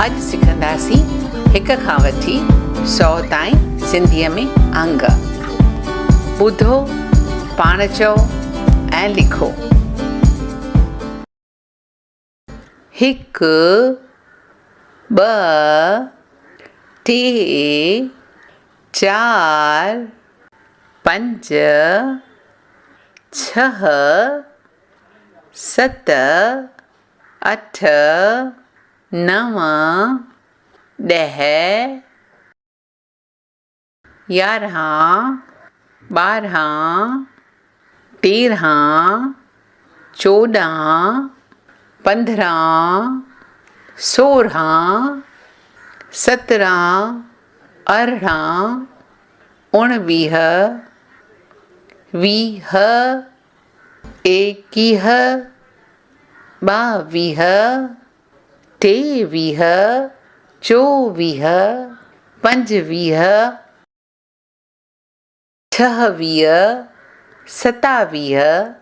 अॼु सिखंदासीं हिक खां वठी 100 ताईं सिंधीअ में अंग। ॿुधो, पाण चओ ऐं लिखो। 1 2 3 4 5 6 7 8 9 10 11 12 13 14 15 16 17 18 19 20 21 22 23 24 25 26 27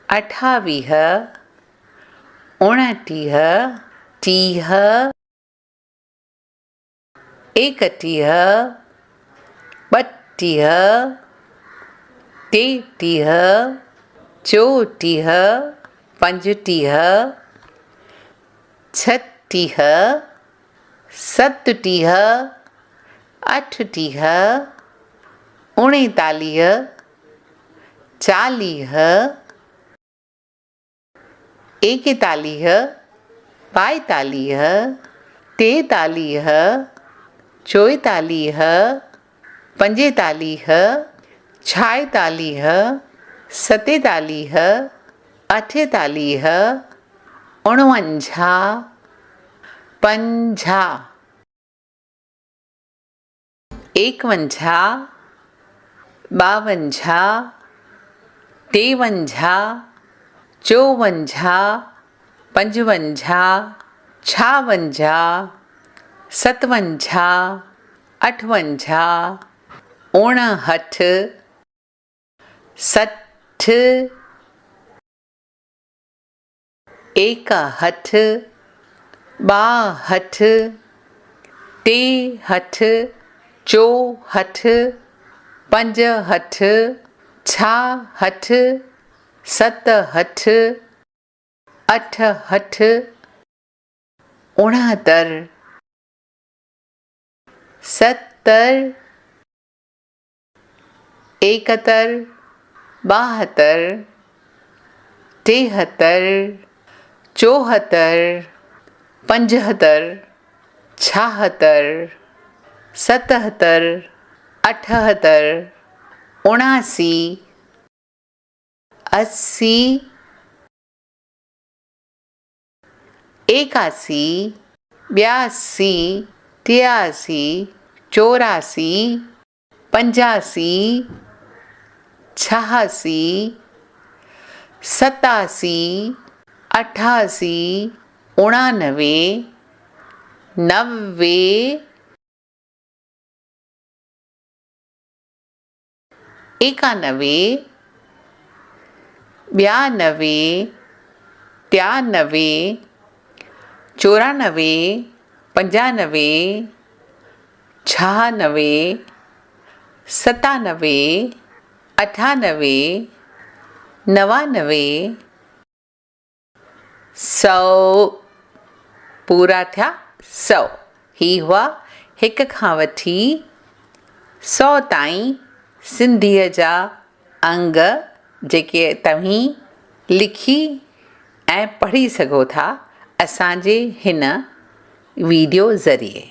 28 29 30 31 32 33 34 35 36 37 38 39 40 41 42 43 44 45 46 47 48 49 50 51 52 53 54 55 56 57 58 59 60 61 62 63 64 65 66 67 68 69 70 71 72 73 74 75 76 77 78 79 80 81 82 83 84 85 86 87 88 89 90 91 92 93 94 95 96 97 98 99 100 पूरा थिया 100। ही हुआ हिक खां वठी 100 ताईं सिंधीअ जा अंग जेके तव्हीं लिखी ऐं पढ़ी सघो था असांजे हिन वीडियो ज़रिए।